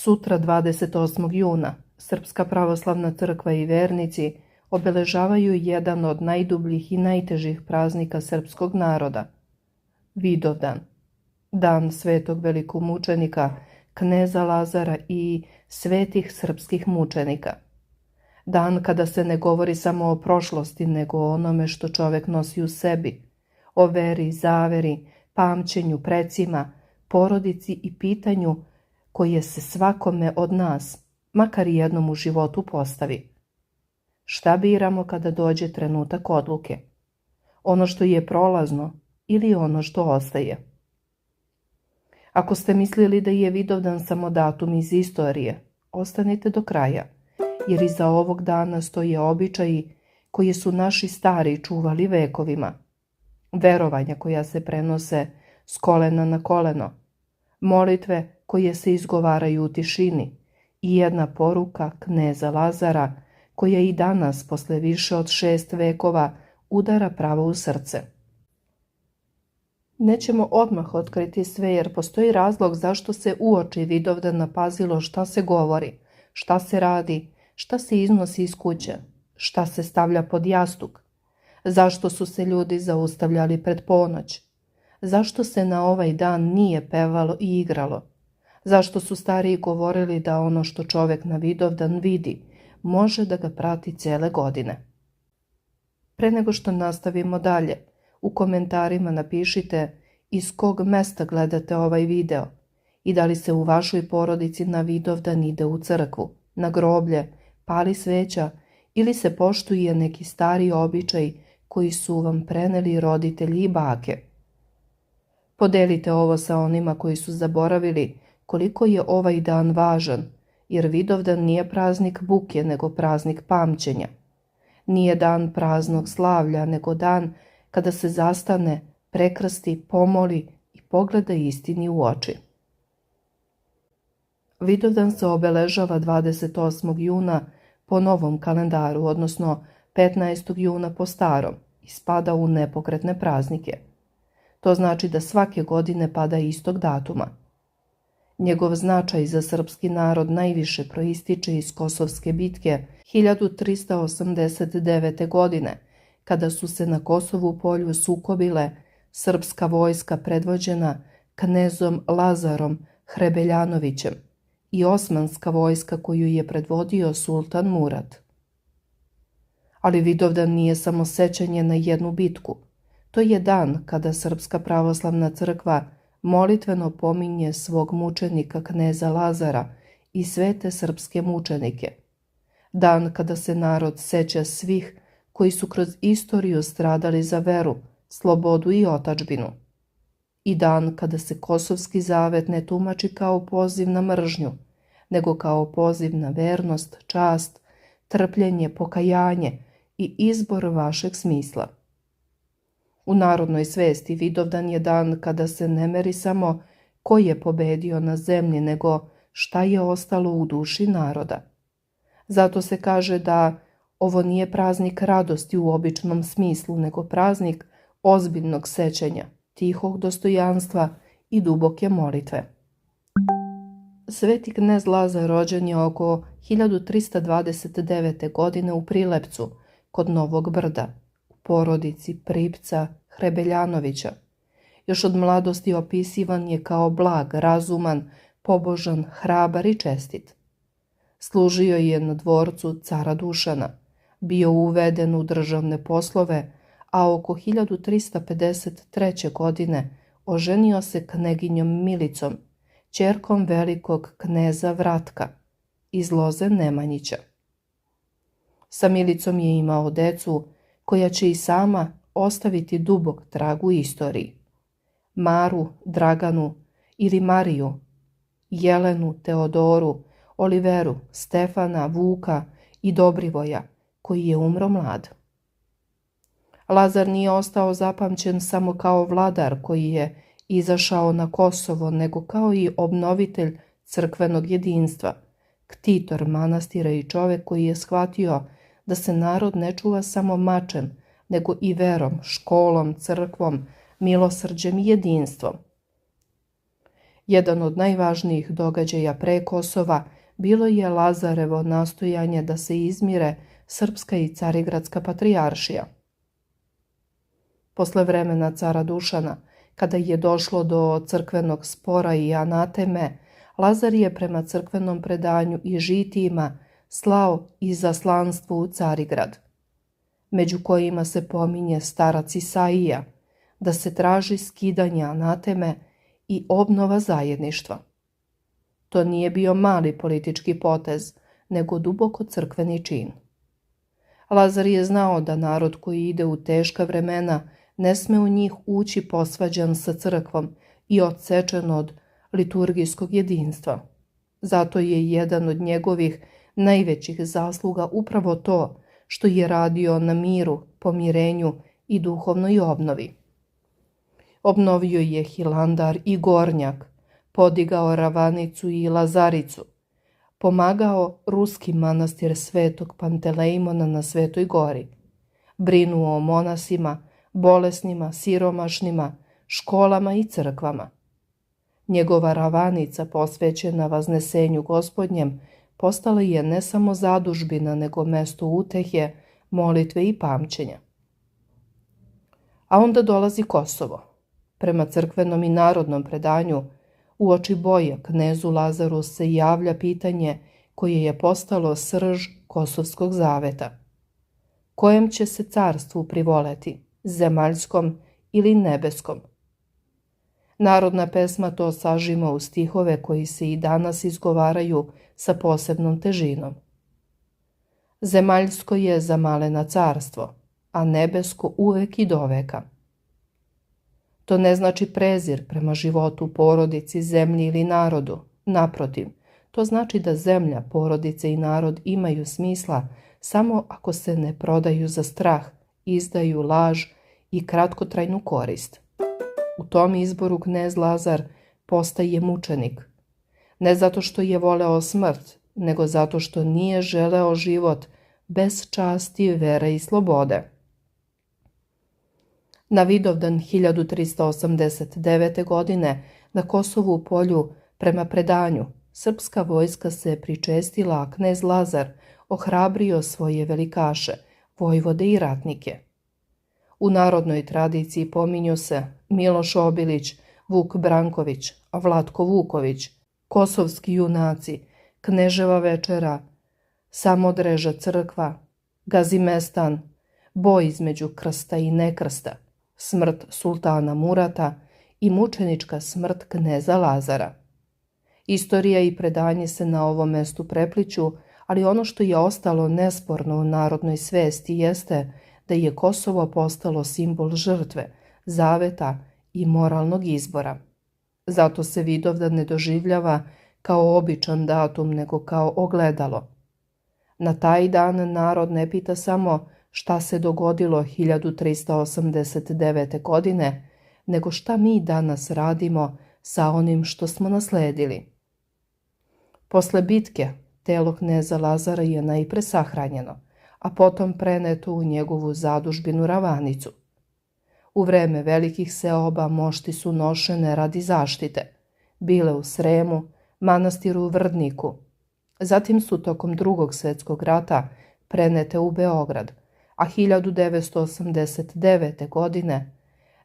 Sutra 28. juna Srpska pravoslavna crkva i vernici obeležavaju jedan od najdubljih i najtežih praznika srpskog naroda – Vidovdan, dan svetog velikomučenika kneza Lazara i svetih srpskih mučenika. Dan kada se ne govori samo o prošlosti, nego o onome što čovek nosi u sebi, o veri, zaveri, pamćenju, precima, porodici i pitanju koje se svakome od nas, makar jednom u životu, postavi. Šta biramo kada dođe trenutak odluke? Ono što je prolazno ili ono što ostaje? Ako ste mislili da je Vidovdan samo datum iz istorije, ostanite do kraja, jer iza ovog dana stoje običaji koje su naši stari čuvali vekovima, verovanja koja se prenose s kolena na koleno, molitve koje se izgovaraju u tišini i jedna poruka kneza Lazara koja i danas, posle više od 6 vekova, udara pravo u srce. Nećemo odmah otkriti sve, jer postoji razlog zašto se uoči Vidovdana pazilo šta se govori, šta se radi, šta se iznosi iz kuće, šta se stavlja pod jastuk, zašto su se ljudi zaustavljali pred ponoć, zašto se na ovaj dan nije pevalo i igralo, zašto su stariji govorili da ono što čovek na Vidovdan vidi može da ga prati cele godine. Pre nego što nastavimo dalje, u komentarima napišite iz kog mesta gledate ovaj video i da li se u vašoj porodici na Vidovdan ide u crkvu, na groblje, pali sveća ili se poštuje neki stari običaj koji su vam preneli roditelji i bake. Podelite ovo sa onima koji su zaboravili koliko je ovaj dan važan, jer Vidovdan nije praznik buke, nego praznik pamćenja. Nije dan praznog slavlja, nego dan kada se zastane, prekrsti, pomoli i pogleda istini u oči. Vidovdan se obeležava 28. juna po novom kalendaru, odnosno 15. juna po starom, i spada u nepokretne praznike. To znači da svake godine pada istog datuma. Njegov značaj za srpski narod najviše proističe iz Kosovske bitke 1389. godine, kada su se na Kosovu polju sukobile srpska vojska predvođena knezom Lazarom Hrebeljanovićem i osmanska vojska koju je predvodio sultan Murad. Ali Vidovdan nije samo sećanje na jednu bitku. To je dan kada Srpska pravoslavna crkva molitveno pominje svog mučenika kneza Lazara i svete srpske mučenike. Dan kada se narod seća svih koji su kroz istoriju stradali za veru, slobodu i otadžbinu. I dan kada se Kosovski zavet ne tumači kao poziv na mržnju, nego kao poziv na vernost, čast, trpljenje, pokajanje i izbor vašeg smisla. U narodnoj svesti Vidovdan je dan kada se ne meri samo ko je pobedio na zemlji, nego šta je ostalo u duši naroda. Zato se kaže da ovo nije praznik radosti u običnom smislu, nego praznik ozbiljnog sećanja, tihog dostojanstva i duboke molitve. Sveti knez Lazar rođen je oko 1329. godine u Prilepcu, kod Novog Brda, u porodici Pripca Hrebeljanovića. Još od mladosti opisivan je kao blag, razuman, pobožan, hrabar i čestit. Služio je na dvorcu cara Dušana, bio uveden u državne poslove, a oko 1353. godine oženio se kneginjom Milicom, ćerkom velikog kneza Vratka iz loze Nemanjića. Sa Milicom je imao decu koja će i sama ostaviti dubok trag u istoriji. Maru, Draganu ili Mariju, Jelenu, Teodoru, Oliveru, Stefana, Vuka i Dobrivoja, koji je umro mlad. Lazar nije ostao zapamćen samo kao vladar koji je izašao na Kosovo, nego kao i obnovitelj crkvenog jedinstva, ktitor manastira i čovek koji je shvatio da se narod ne čuva samo mačem, nego i verom, školom, crkvom, milosrđem i jedinstvom. Jedan od najvažnijih događaja pre Kosova bilo je Lazarevo nastojanje da se izmire Srpska i Carigradska patrijaršija. Posle vremena cara Dušana, kada je došlo do crkvenog spora i anateme, Lazar je prema crkvenom predanju i žitijima slao izaslanstvo u Carigrad, među kojima se pominje starac Isaija, da se traži skidanje anateme i obnova zajedništva. To nije bio mali politički potez, nego duboko crkveni čin. Lazar je znao da narod koji ide u teška vremena ne sme u njih ući posvađan sa crkvom i odsečen od liturgijskog jedinstva. Zato je jedan od njegovih najvećih zasluga upravo to što je radio na miru, pomirenju i duhovnoj obnovi. Obnovio je Hilandar i Gornjak, podigao Ravanicu i Lazaricu, pomagao ruski manastir Svetog Pantelejmona na Svetoj gori, brinuo o monasima, bolesnima, siromašnima, školama i crkvama. Njegova Ravanica, posvećena Vaznesenju Gospodnjem, postala je ne samo zadužbina, nego mesto utehe, molitve i pamćenja. A onda dolazi Kosovo. Prema crkvenom i narodnom predanju, uoči boja knezu Lazaru se javlja pitanje koje je postalo srž Kosovskog zaveta. Kojem će se carstvu privoleti, zemaljskom ili nebeskom? Narodna pesma to sažima u stihove koji se i danas izgovaraju sa posebnom težinom. Zemaljsko je za malena carstvo, a nebesko uvek i doveka. To ne znači prezir prema životu, porodici, zemlji ili narodu. Naprotiv, to znači da zemlja, porodice i narod imaju smisla samo ako se ne prodaju za strah, izdaju, laž i kratkotrajnu korist. U tom izboru knez Lazar postaje mučenik. Ne zato što je voleo smrt, nego zato što nije želeo život bez časti, vere i slobode. Na Vidovdan 1389. godine na Kosovu polju, prema predanju, srpska vojska se pričestila, a knez Lazar ohrabrio svoje velikaše, vojvode i ratnike. U narodnoj tradiciji pominju se Miloš Obilić, Vuk Branković, Vlatko Vuković, kosovski junaci, Kneževa večera, Samodreža crkva, Gazimestan, boj između krsta i nekrsta, smrt sultana Murata i mučenička smrt kneza Lazara. Istorija i predanje se na ovom mestu prepliću, ali ono što je ostalo nesporno u narodnoj svesti jeste da je Kosovo postalo simbol žrtve, zaveta i moralnog izbora. Zato se Vidovdan ne doživljava kao običan datum, nego kao ogledalo. Na taj dan narod ne pita samo šta se dogodilo 1389. godine, nego šta mi danas radimo sa onim što smo nasledili. Posle bitke, telo kneza Lazara je najpre sahranjeno, a potom preneto u njegovu zadužbinu Ravanicu. U vreme velikih seoba mošti su nošene radi zaštite, bile u Sremu, manastiru u Vrdniku. Zatim su tokom Drugog svjetskog rata prenete u Beograd, a 1989. godine,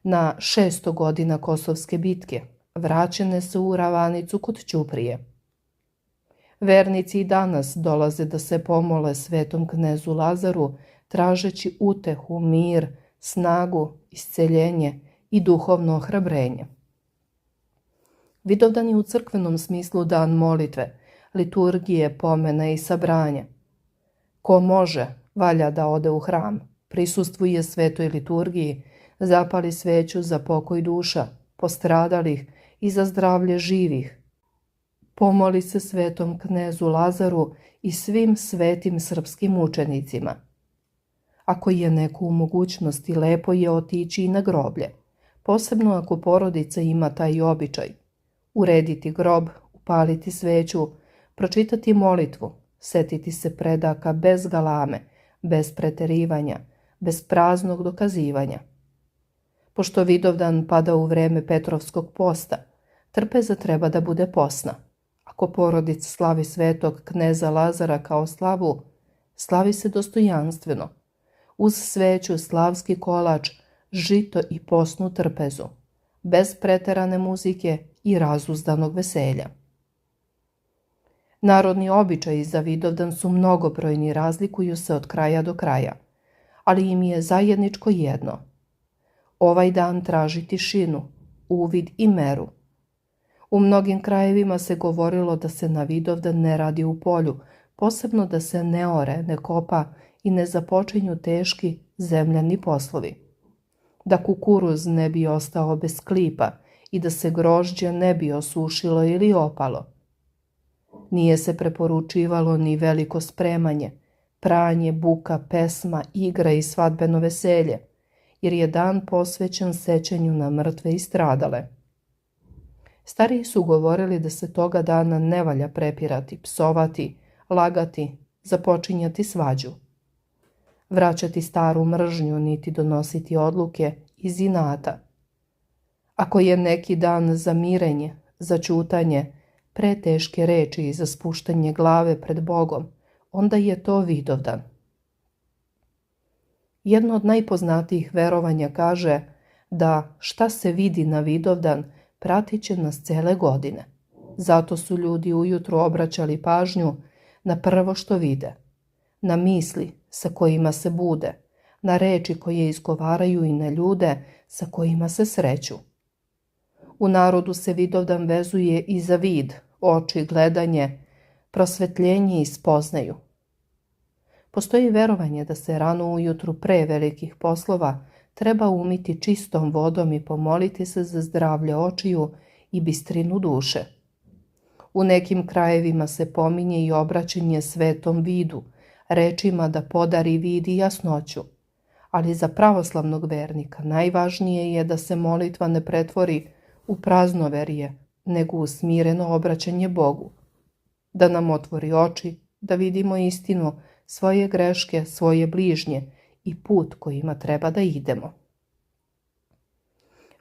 na 600 godina Kosovske bitke, vraćene su u Ravanicu kod Ćuprije. Vernici i danas dolaze da se pomole svetom knezu Lazaru, tražeći utehu, mir, snagu, isceljenje i duhovno ohrabrenje. Vidovdan je u crkvenom smislu dan molitve, liturgije, pomena i sabranja. Ko može, valja da ode u hram, prisustvuje svetoj liturgiji, zapali sveću za pokoj duša, postradalih i za zdravlje živih. Pomoli se svetom knezu Lazaru i svim svetim srpskim učenicima. Ako je neko u mogućnosti, lepo je otići i na groblje, posebno ako porodica ima taj običaj. Urediti grob, upaliti sveću, pročitati molitvu, setiti se predaka bez galame, bez preterivanja, bez praznog dokazivanja. Pošto Vidovdan pada u vreme Petrovskog posta, Trpeza treba da bude posna. Ako porodica slavi svetog kneza Lazara kao slavu, slavi se dostojanstveno, uz sveću, slavski kolač, žito i posnu trpezu, bez preterane muzike i razuzdanog veselja. Narodni običaji za Vidovdan su mnogobrojni i razlikuju se od kraja do kraja, ali im je zajedničko jedno. Ovaj dan traži tišinu, uvid i meru. U mnogim krajevima se govorilo da se na Vidovdan ne radi u polju, posebno da se ne ore, ne kopa i ne započinju teški zemljani poslovi. Da kukuruz ne bi ostao bez klipa i da se grožđe ne bi osušilo ili opalo. Nije se preporučivalo ni veliko spremanje, pranje, buka, pesma, igra i svadbeno veselje, jer je dan posvećen sećanju na mrtve i stradale. Stariji su govorili da se toga dana ne valja prepirati, psovati, lagati, započinjati svađu, vraćati staru mržnju niti donositi odluke iz inata. Ako je neki dan za mirenje, za ćutanje, preteške reči i za spuštanje glave pred Bogom, onda je to Vidovdan. Jedno od najpoznatijih verovanja kaže da šta se vidi na Vidovdan pratit će nas cele godine. Zato su ljudi ujutru obraćali pažnju na prvo što vide, na misli sa kojima se bude, na reči koje izgovaraju i na ljude sa kojima se sreću. U narodu se Vidovdan vezuje i za vid, oči, gledanje, prosvetljenje i spoznaju. Postoji verovanje da se rano ujutru pre velikih poslova treba umiti čistom vodom i pomoliti se za zdravlje očiju i bistrinu duše. U nekim krajevima se pominje i obraćanje svetom vidu, rečima da podari vid i jasnoću, ali za pravoslavnog vernika najvažnije je da se molitva ne pretvori u praznoverje, nego u smireno obraćanje Bogu, da nam otvori oči, da vidimo istinu, svoje greške, svoje bližnje i put kojima treba da idemo.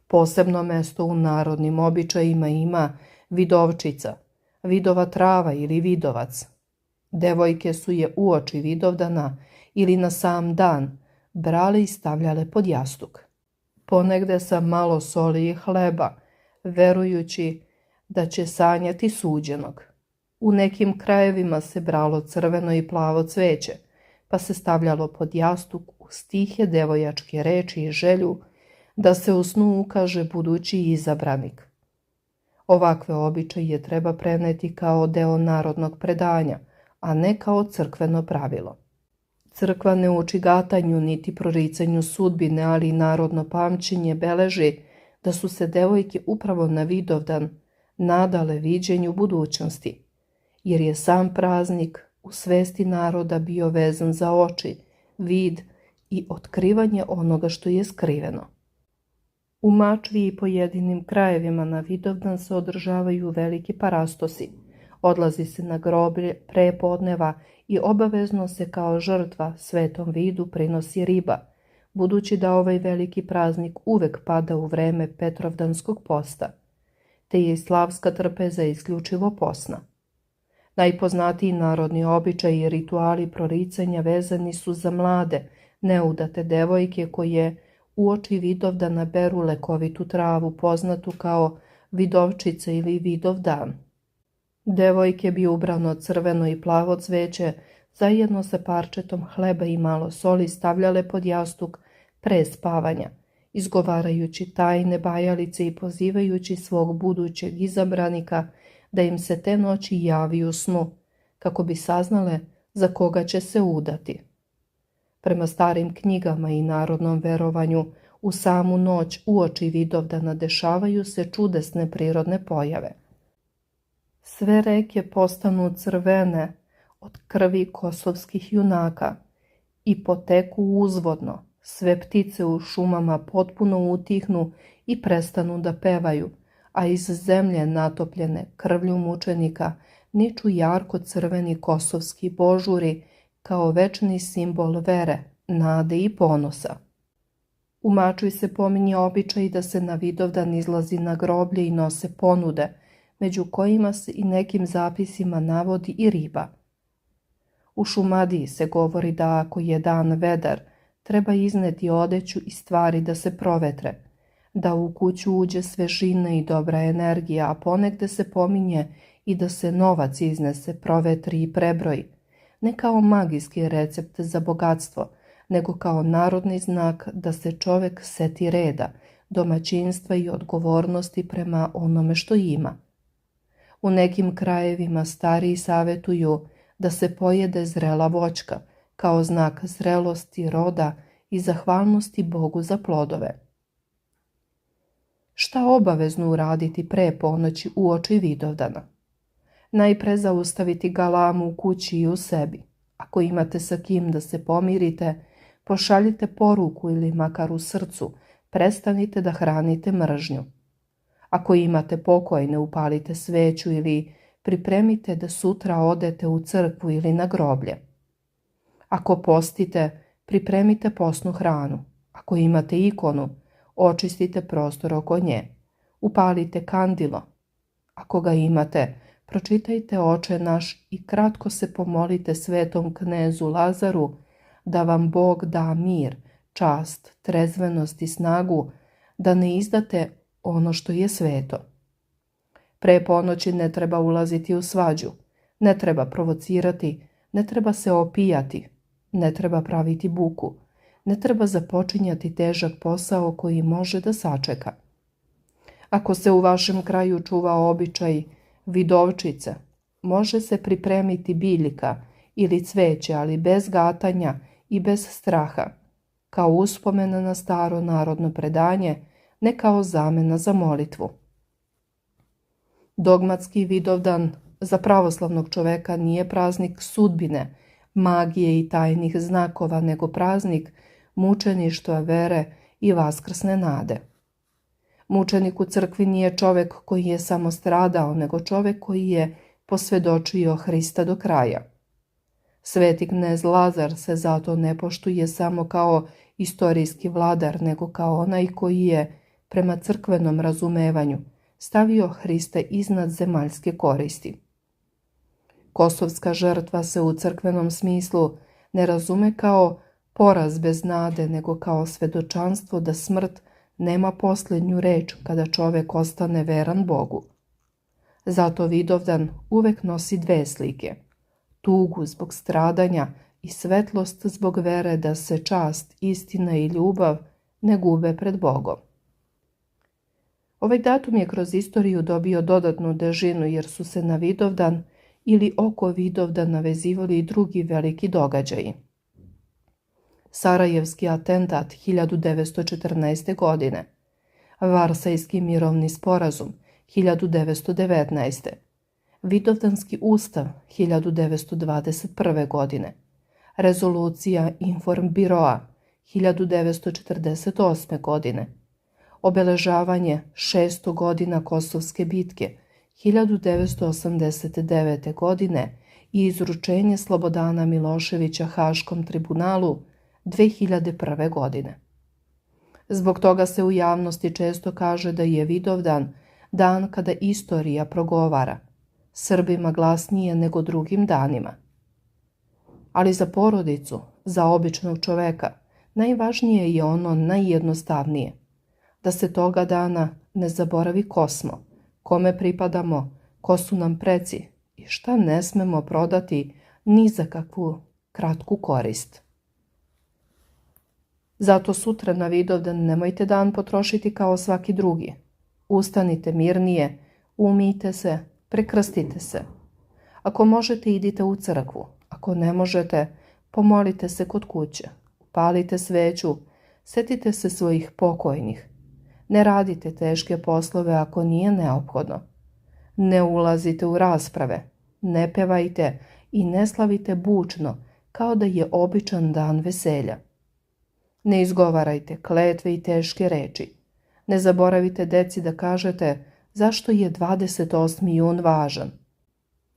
Posebno mesto u narodnim običajima ima vidovčica, vidova trava ili vidovac. Devojke su je uoči Vidovdana ili na sam dan brale i stavljale pod jastuk, ponegde sa malo soli i hleba, verujući da će sanjati suđenog. U nekim krajevima se bralo crveno i plavo cveće, pa se stavljalo pod jastuk uz tihe devojačke reči i želju da se u snu ukaže budući izabranik. Ovakve običaje treba preneti kao deo narodnog predanja, a ne kao crkveno pravilo. Crkva ne uči gatanju niti proricanju sudbine, ali narodno pamćenje beleži da su se devojke upravo na Vidovdan nadale viđenju budućnosti, jer je sam praznik u svesti naroda bio vezan za oči, vid i otkrivanje onoga što je skriveno. U Mačvi i pojedinim krajevima na Vidovdan se održavaju veliki parastosi, odlazi se na groblje pre podneva i obavezno se kao žrtva svetom vidu prinosi riba, budući da ovaj veliki praznik uvek pada u vreme Petrovdanskog posta, te je slavska trpeza isključivo posna. Najpoznatiji narodni običaji i rituali proricanja vezani su za mlade, neudate devojke koje uoči Vidovdana beru lekovitu travu poznatu kao vidovčica ili Vidovdan. Devojke bi ubrano crveno i plavo cveće zajedno sa parčetom hleba i malo soli stavljale pod jastuk pre spavanja, izgovarajući tajne bajalice i pozivajući svog budućeg izabranika da im se te noći javi u snu, kako bi saznale za koga će se udati. Prema starim knjigama i narodnom verovanju, u samu noć uoči Vidovdana dešavaju se čudesne prirodne pojave. Sve reke postanu crvene od krvi kosovskih junaka i poteku uzvodno, sve ptice u šumama potpuno utihnu i prestanu da pevaju, a iz zemlje natopljene krvlju mučenika niču jarko crveni kosovski božuri kao večni simbol vere, nade i ponosa. U Mačvi se pominje običaj da se na Vidovdan izlazi na groblje i nose ponude, među kojima se i nekim zapisima navodi i riba. U Šumadiji se govori da ako je dan vedar, treba izneti odeću i stvari da se provetre, da u kuću uđe svežina i dobra energija, a ponegde se pominje i da se novac iznese, provetri i prebroji, ne kao magijski recept za bogatstvo, nego kao narodni znak da se čovek seti reda, domaćinstva i odgovornosti prema onome što ima. U nekim krajevima stariji savetuju da se pojede zrela voćka, kao znak zrelosti roda i zahvalnosti Bogu za plodove. Šta obavezno uraditi pre ponoći uoči Vidovdana? Najpre zaustaviti galamu u kući i u sebi. Ako imate sa kim da se pomirite, pošaljite poruku ili makar u srcu, prestanite da hranite mržnju. Ako imate pokojne, upalite sveću ili pripremite da sutra odete u crkvu ili na groblje. Ako postite, pripremite posnu hranu. Ako imate ikonu, očistite prostor oko nje. Upalite kandilo. Ako ga imate, pročitajte Oče naš i kratko se pomolite svetom knezu Lazaru da vam Bog da mir, čast, trezvenost i snagu, da ne izdate ono što je sveto. Pre ponoći ne treba ulaziti u svađu, ne treba provocirati, ne treba se opijati, ne treba praviti buku, ne treba započinjati težak posao koji može da sačeka. Ako se u vašem kraju čuva običaj vidovčice, može se pripremiti biljka ili cveće, ali bez gatanja i bez straha, kao uspomena na staro narodno predanje, ne kao zamena za molitvu. Dogmatski Vidovdan za pravoslavnog čoveka nije praznik sudbine, magije i tajnih znakova, nego praznik mučeništva, vere i vaskrsne nade. Mučenik u crkvi nije čovek koji je samo stradao, nego čovek koji je posvedočio Hrista do kraja. Sveti knez Lazar se zato ne poštuje samo kao istorijski vladar, nego kao onaj koji je, prema crkvenom razumevanju, stavio Hrista iznad zemaljske koristi. Kosovska žrtva se u crkvenom smislu ne razume kao poraz bez nade, nego kao svedočanstvo da smrt nema posljednju reč kada čovek ostane veran Bogu. Zato Vidovdan uvek nosi dve slike, tugu zbog stradanja i svetlost zbog vere da se čast, istina i ljubav ne gube pred Bogom. Ovaj datum je kroz istoriju dobio dodatnu težinu jer su se na Vidovdan ili oko Vidovdana vezivali i drugi veliki događaji. Sarajevski atentat 1914. godine, Varsajski mirovni sporazum 1919. Vidovdanski ustav 1921. godine, rezolucija Informbiroa 1948. godine, obeležavanje 600 godina Kosovske bitke 1989. godine i izručenje Slobodana Miloševića Haškom tribunalu 2001. godine. Zbog toga se u javnosti često kaže da je Vidovdan dan kada istorija progovara, Srbima glasnije nego drugim danima. Ali za porodicu, za običnog čoveka, najvažnije je ono najjednostavnije, da se toga dana ne zaboravi ko smo, kome pripadamo, ko su nam preci i šta ne smemo prodati ni za kakvu kratku korist. Zato sutra na Vidovdan nemojte dan potrošiti kao svaki drugi. Ustanite mirnije, umijte se, prekrstite se. Ako možete, idite u crkvu. Ako ne možete, pomolite se kod kuće. Upalite sveću, setite se svojih pokojnih. Ne radite teške poslove ako nije neophodno. Ne ulazite u rasprave, ne pevajte i ne slavite bučno kao da je običan dan veselja. Ne izgovarajte kletve i teške reči. Ne zaboravite deci da kažete zašto je 28. jun važan.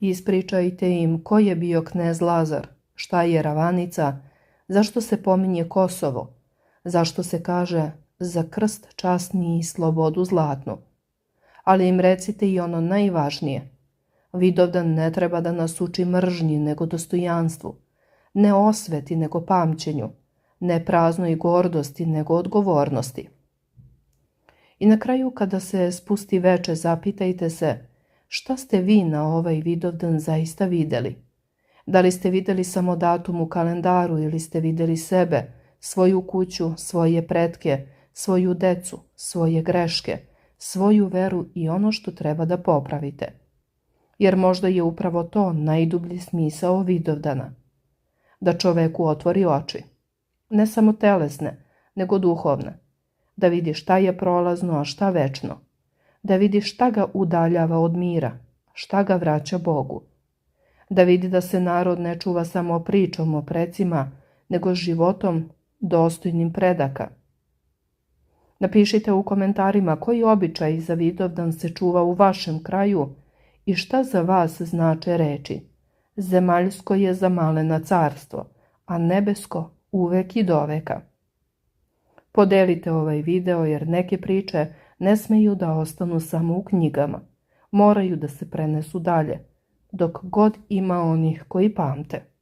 Ispričajte im ko je bio knez Lazar, šta je Ravanica, zašto se pominje Kosovo, zašto se kaže za krst časni i slobodu zlatnu. Ali im recite i ono najvažnije. Vidovdan ne treba da nas uči mržnji nego dostojanstvu, ne osveti nego pamćenju, ne praznoj gordosti nego odgovornosti. I na kraju kada se spusti veče zapitajte se šta ste vi na ovaj Vidovdan zaista videli. Da li ste videli samo datum u kalendaru ili ste videli sebe, svoju kuću, svoje pretke, svoju decu, svoje greške, svoju veru i ono što treba da popravite. Jer možda je upravo to najdublji smisao Vidovdana. Da čoveku otvori oči. Ne samo telesne, nego duhovne. Da vidi šta je prolazno, a šta večno. Da vidi šta ga udaljava od mira, šta ga vraća Bogu. Da vidi da se narod ne čuva samo pričom o precima, nego životom dostojnim predaka. Napišite u komentarima koji običaj za Vidovdan se čuva u vašem kraju i šta za vas znače reči. Zemaljsko je za malena carstvo, a nebesko uvek i doveka. Podelite ovaj video jer neke priče ne smeju da ostanu samo u knjigama. Moraju da se prenesu dalje, dok god ima onih koji pamte.